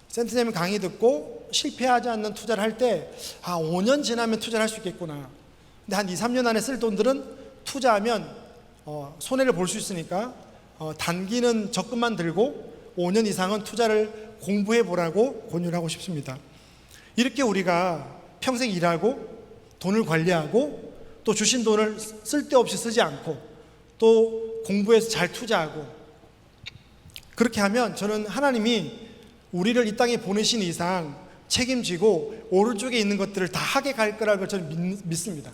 센터님 강의 듣고 실패하지 않는 투자를 할 때, 5년 지나면 투자를 할 수 있겠구나. 근데 한 2, 3년 안에 쓸 돈들은 투자하면 손해를 볼 수 있으니까 단기는 적금만 들고 5년 이상은 투자를 공부해 보라고 권유를 하고 싶습니다. 이렇게 우리가 평생 일하고 돈을 관리하고 또 주신 돈을 쓸데없이 쓰지 않고 또 공부해서 잘 투자하고, 그렇게 하면 저는 하나님이 우리를 이 땅에 보내신 이상 책임지고 오른쪽에 있는 것들을 다 하게 갈 거라고 저는 믿습니다.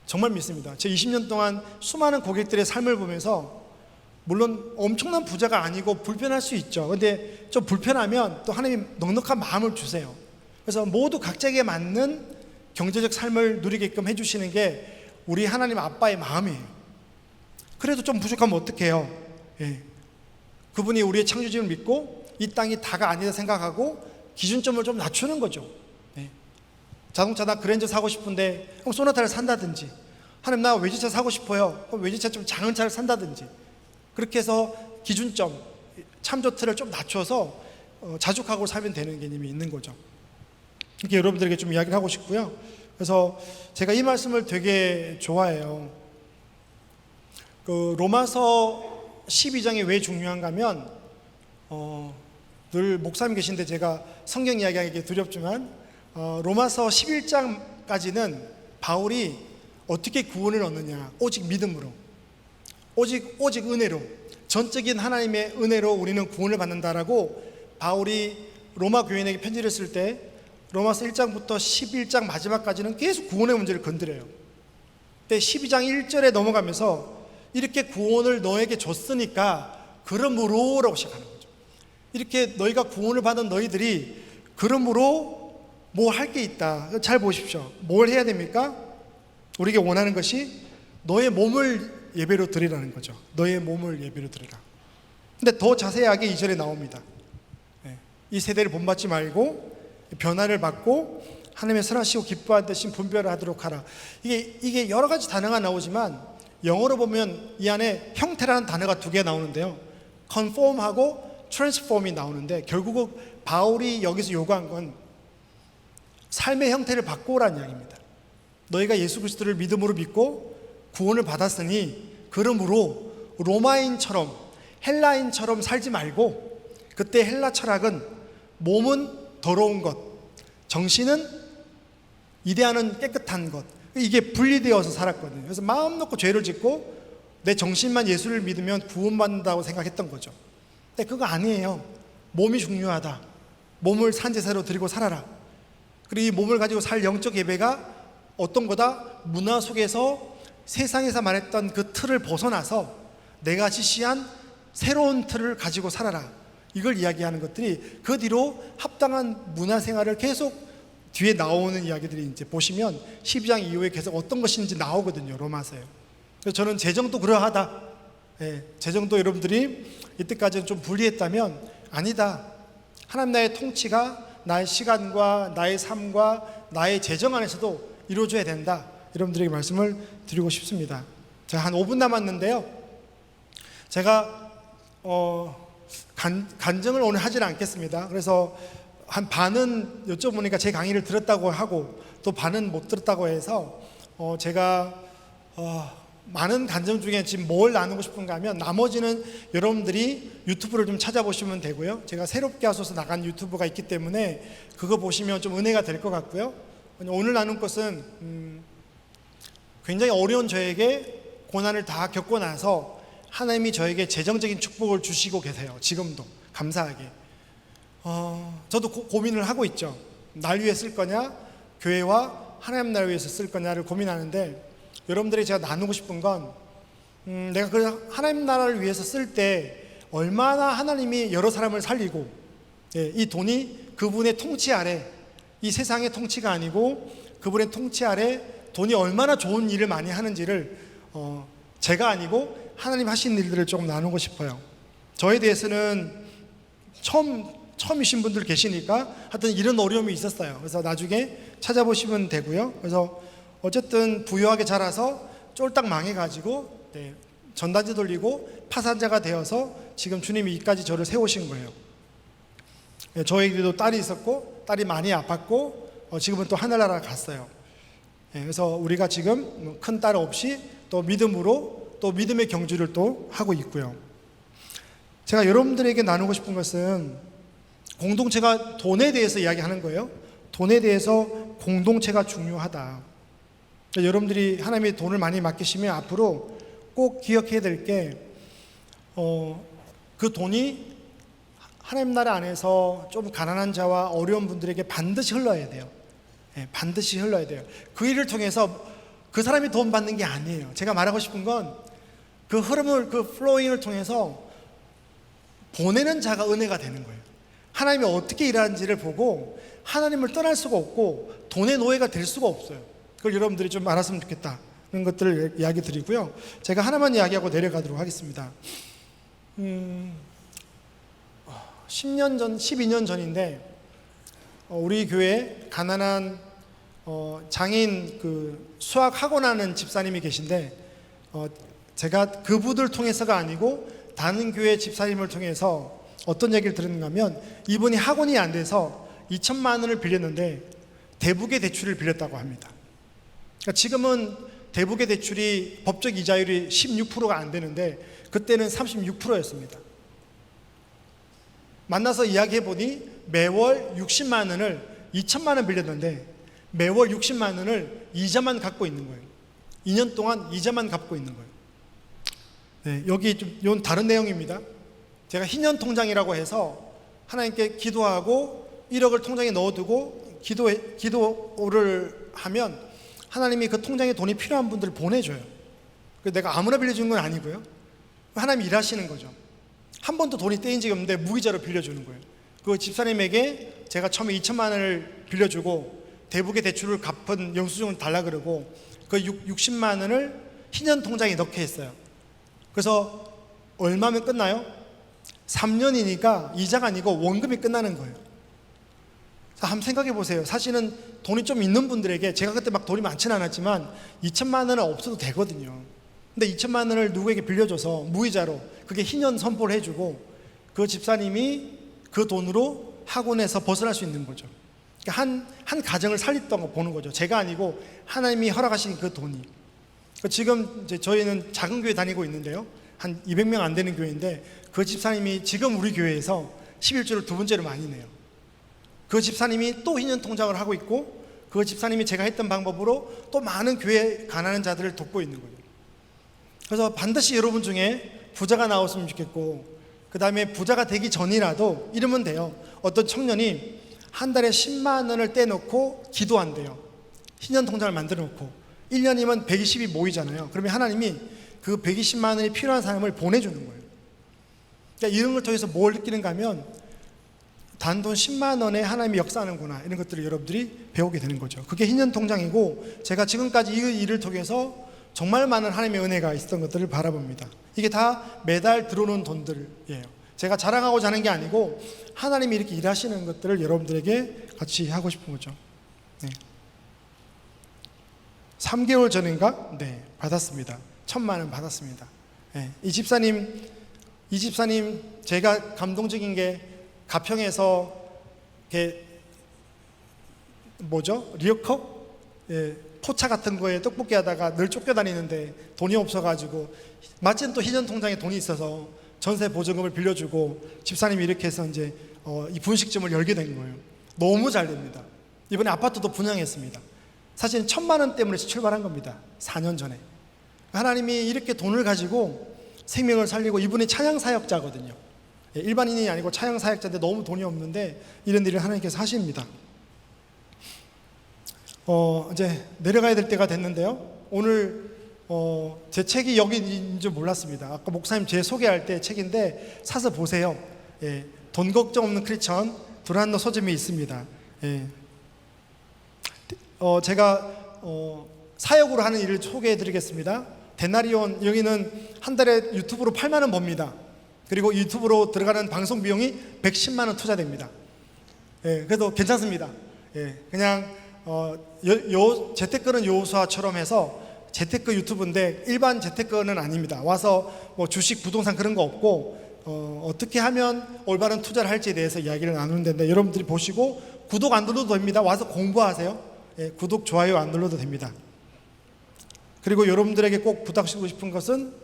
정말 믿습니다. 제 20년 동안 수많은 고객들의 삶을 보면서, 물론 엄청난 부자가 아니고 불편할 수 있죠. 근데 좀 불편하면 또 하나님 넉넉한 마음을 주세요. 그래서 모두 각자에게 맞는 경제적 삶을 누리게끔 해주시는 게 우리 하나님 아빠의 마음이에요. 그래도 좀 부족하면 어떡해요? 예. 그분이 우리의 창조주를 믿고 이 땅이 다가 아니다 생각하고 기준점을 좀 낮추는 거죠. 예. 자동차 나 그랜저 사고 싶은데 그럼 소나타를 산다든지, 하나님 나 외제차 사고 싶어요. 그럼 외제차 좀 작은 차를 산다든지, 그렇게 해서 기준점, 참조틀을 좀 낮춰서 자족하고 살면 되는 개념이 있는 거죠. 이렇게 여러분들에게 좀 이야기를 하고 싶고요. 그래서 제가 이 말씀을 되게 좋아해요. 로마서 12장이 왜 중요한가 하면, 늘 목사님 계신데 제가 성경 이야기하기 두렵지만, 로마서 11장까지는 바울이 어떻게 구원을 얻느냐? 오직 믿음으로, 오직 은혜로, 전적인 하나님의 은혜로 우리는 구원을 받는다라고 바울이 로마 교인에게 편지를 쓸 때 로마서 1장부터 11장 마지막까지는 계속 구원의 문제를 건드려요. 근데 12장 1절에 넘어가면서 이렇게 구원을 너에게 줬으니까 그러므로 라고 시작하는 거죠. 이렇게 너희가 구원을 받은 너희들이 그러므로 뭐 할 게 있다. 잘 보십시오. 뭘 해야 됩니까? 우리에게 원하는 것이 너의 몸을 예배로 드리라는 거죠. 너의 몸을 예배로 드리라. 근데 더 자세하게 2절에 나옵니다. 이 세대를 본받지 말고 변화를 받고 하나님의 선하시고 기뻐하는 대신 분별을 하도록 하라. 이게 여러 가지 단어가 나오지만 영어로 보면 이 안에 형태라는 단어가 두 개 나오는데요. conform하고 transform이 나오는데 결국은 바울이 여기서 요구한 건 삶의 형태를 바꾸라는 이야기입니다. 너희가 예수 그리스도를 믿음으로 믿고 구원을 받았으니 그러므로 로마인처럼 헬라인처럼 살지 말고, 그때 헬라 철학은 몸은 더러운 것, 정신은 이데아는 깨끗한 것, 이게 분리되어서 살았거든요. 그래서 마음 놓고 죄를 짓고 내 정신만 예수를 믿으면 구원받는다고 생각했던 거죠. 근데 그거 아니에요. 몸이 중요하다. 몸을 산제사로 드리고 살아라. 그리고 이 몸을 가지고 살 영적 예배가 어떤 거다? 문화 속에서 세상에서 말했던 그 틀을 벗어나서 내가 지시한 새로운 틀을 가지고 살아라. 이걸 이야기하는 것들이 그 뒤로 합당한 문화생활을 계속 뒤에 나오는 이야기들이 이제 보시면 12장 이후에 계속 어떤 것인지 나오거든요. 로마서에. 그래서 저는 재정도 그러하다. 재정도 여러분들이 이때까지는 좀 불리했다면 아니다. 하나님 나의 통치가 나의 시간과 나의 삶과 나의 재정 안에서도 이루어져야 된다. 여러분들에게 말씀을 드리고 싶습니다. 자, 한 5분 남았는데요. 제가 간증을 오늘 하지는 않겠습니다. 그래서 한 반은 여쭤보니까 제 강의를 들었다고 하고 또 반은 못 들었다고 해서 제가 많은 간증 중에 지금 뭘 나누고 싶은가 하면 나머지는 여러분들이 유튜브를 좀 찾아보시면 되고요. 제가 새롭게 하소서 나간 유튜브가 있기 때문에 그거 보시면 좀 은혜가 될 것 같고요. 오늘 나눌 것은 굉장히 어려운 저에게 고난을 다 겪고 나서 하나님이 저에게 재정적인 축복을 주시고 계세요. 지금도 감사하게. 저도 고민을 하고 있죠. 날 위해 쓸 거냐, 교회와 하나님 나라를 위해서 쓸 거냐를 고민하는데, 여러분들이 제가 나누고 싶은 건 내가 그 하나님 나라를 위해서 쓸 때 얼마나 하나님이 여러 사람을 살리고, 이 돈이 그분의 통치 아래, 이 세상의 통치가 아니고 그분의 통치 아래 돈이 얼마나 좋은 일을 많이 하는지를 제가 아니고 하나님 하신 일들을 조금 나누고 싶어요. 저에 대해서는 처음이신 분들 계시니까 하여튼 이런 어려움이 있었어요. 그래서 나중에 찾아보시면 되고요. 그래서 어쨌든 부유하게 자라서 쫄딱 망해가지고 전단지 돌리고 파산자가 되어서 지금 주님이 이까지 저를 세우신 거예요. 저에게도 딸이 있었고 딸이 많이 아팠고 지금은 또 하늘나라 갔어요. 그래서 우리가 지금 큰 딸 없이 또 믿음으로 또 믿음의 경주를 또 하고 있고요. 제가 여러분들에게 나누고 싶은 것은 공동체가 돈에 대해서 이야기하는 거예요. 돈에 대해서 공동체가 중요하다. 여러분들이 하나님의 돈을 많이 맡기시면 앞으로 꼭 기억해야 될 게 그 돈이 하나님 나라 안에서 좀 가난한 자와 어려운 분들에게 반드시 흘러야 돼요. 반드시 흘러야 돼요. 그 일을 통해서 그 사람이 돈 받는 게 아니에요. 제가 말하고 싶은 건 그 흐름을, 그 플로잉을 통해서 보내는 자가 은혜가 되는 거예요. 하나님이 어떻게 일하는지를 보고 하나님을 떠날 수가 없고 돈의 노예가 될 수가 없어요. 그걸 여러분들이 좀 알았으면 좋겠다. 그런 것들을 이야기 드리고요. 제가 하나만 이야기하고 내려가도록 하겠습니다. 10년 전, 12년 전인데 우리 교회에 가난한 장애인 수학 학원하는 집사님이 계신데 제가 그분을 통해서가 아니고 다른 교회 집사님을 통해서 어떤 얘기를 들었는가 하면 이분이 학원이 안 돼서 2천만 원을 빌렸는데 대북의 대출을 빌렸다고 합니다. 그러니까 지금은 대북의 대출이 법적 이자율이 16%가 안 되는데 그때는 36%였습니다. 만나서 이야기해 보니 매월 60만 원을 2천만 원 빌렸는데 매월 60만 원을 이자만 갖고 있는 거예요. 2년 동안 이자만 갚고 있는 거예요. 네, 여기 좀 이건 다른 내용입니다. 제가 희년 통장이라고 해서 하나님께 기도하고 1억을 통장에 넣어두고 기도를 하면 하나님이 그 통장에 돈이 필요한 분들을 보내줘요. 내가 아무나 빌려주는 건 아니고요. 하나님이 일하시는 거죠. 한 번도 돈이 떼인 적이 없는데 무이자로 빌려주는 거예요. 그 집사님에게 제가 처음에 2천만 원을 빌려주고 대북의 대출을 갚은 영수증을 달라 그러고 그 60만 원을 희년 통장에 넣게 했어요. 그래서 얼마면 끝나요? 3년이니까 이자가 아니고 원금이 끝나는 거예요. 한번 생각해 보세요. 사실은 돈이 좀 있는 분들에게 제가 그때 막 돈이 많지는 않았지만 2천만 원은 없어도 되거든요. 근데 2천만 원을 누구에게 빌려줘서 무이자로 그게 희년 선포를 해주고 그 집사님이 그 돈으로 학원에서 벗어날 수 있는 거죠. 그러니까 한 가정을 살렸던 거 보는 거죠. 제가 아니고 하나님이 허락하신 그 돈이. 지금 이제 저희는 작은 교회 다니고 있는데요. 한 200명 안 되는 교회인데 그 집사님이 지금 우리 교회에서 11조를 두 번째로 많이 내요. 그 집사님이 또 희년 통장을 하고 있고 그 집사님이 제가 했던 방법으로 또 많은 교회 가난한 자들을 돕고 있는 거예요. 그래서 반드시 여러분 중에 부자가 나왔으면 좋겠고 그 다음에 부자가 되기 전이라도 이러면 돼요. 어떤 청년이 한 달에 10만 원을 떼놓고 기도한대요. 희년 통장을 만들어 놓고 1년이면 120이 모이잖아요. 그러면 하나님이 그 120만 원이 필요한 사람을 보내주는 거예요. 그러니까 이런 걸 통해서 뭘 느끼는가 하면 단돈 10만 원에 하나님이 역사하는구나 이런 것들을 여러분들이 배우게 되는 거죠. 그게 희년 통장이고 제가 지금까지 이 일을 통해서 정말 많은 하나님의 은혜가 있었던 것들을 바라봅니다. 이게 다 매달 들어오는 돈들이에요. 제가 자랑하고자 하는 게 아니고 하나님이 이렇게 일하시는 것들을 여러분들에게 같이 하고 싶은 거죠. 네. 3개월 전인가? 네, 받았습니다. 1,000만 원 받았습니다. 네. 이 집사님 제가 감동적인 게 가평에서 리어커? 예, 포차 같은 거에 떡볶이 하다가 늘 쫓겨다니는데 돈이 없어가지고 마침 또 희전 통장에 돈이 있어서 전세 보증금을 빌려주고 집사님이 이렇게 해서 이제 이 분식점을 열게 된 거예요. 너무 잘 됩니다. 이번에 아파트도 분양했습니다. 사실은 1,000만 원 때문에 출발한 겁니다. 4년 전에. 하나님이 이렇게 돈을 가지고 생명을 살리고 이분이 찬양 사역자거든요. 일반인이 아니고 찬양 사역자인데 너무 돈이 없는데 이런 일을 하나님께서 하십니다. 이제 내려가야 될 때가 됐는데요. 오늘 제 책이 여기 있는 줄 몰랐습니다. 아까 목사님 제 소개할 때 책인데 사서 보세요. 예, 돈 걱정 없는 크리스천 두란노 서점이 있습니다. 예. 제가 사역으로 하는 일을 소개해 드리겠습니다. 데나리온 여기는 한 달에 유튜브로 8만 원 법니다. 그리고 유튜브로 들어가는 방송 비용이 110만 원 투자됩니다. 예, 그래도 괜찮습니다. 예, 그냥 재테크는 요수아처럼 해서 재테크 유튜브인데 일반 재테크는 아닙니다. 와서 뭐 주식, 부동산 그런 거 없고 어떻게 하면 올바른 투자를 할지에 대해서 이야기를 나누는 데인데 여러분들이 보시고 구독 안 눌러도 됩니다. 와서 공부하세요. 예, 구독, 좋아요 안 눌러도 됩니다. 그리고 여러분들에게 꼭 부탁드리고 싶은 것은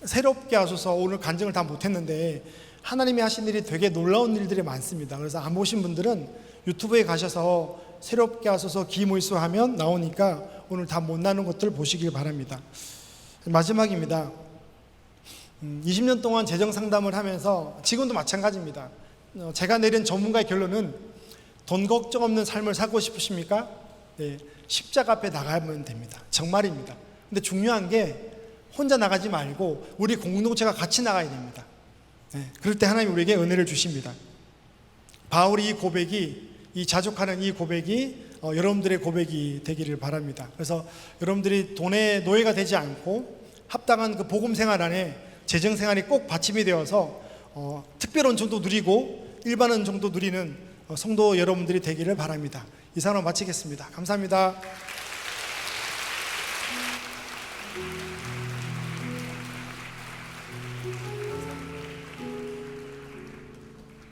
새롭게 하셔서 오늘 간증을 다 못했는데 하나님이 하신 일이 되게 놀라운 일들이 많습니다. 그래서 안 보신 분들은 유튜브에 가셔서 새롭게 하셔서 기모이수 하면 나오니까 오늘 다 못 나눈 것들 보시길 바랍니다. 마지막입니다. 20년 동안 재정 상담을 하면서 지금도 마찬가지입니다. 제가 내린 전문가의 결론은 돈 걱정 없는 삶을 살고 싶으십니까? 네, 십자가 앞에 나가면 됩니다. 정말입니다. 근데 중요한 게 혼자 나가지 말고 우리 공동체가 같이 나가야 됩니다. 네, 그럴 때 하나님 우리에게 은혜를 주십니다. 바울이 이 고백이 이 자족하는 이 고백이 여러분들의 고백이 되기를 바랍니다. 그래서 여러분들이 돈의 노예가 되지 않고 합당한 그 복음 생활 안에 재정 생활이 꼭 받침이 되어서 특별 은총도 누리고 일반 은총도 누리는 성도 여러분들이 되기를 바랍니다. 이상으로 마치겠습니다. 감사합니다.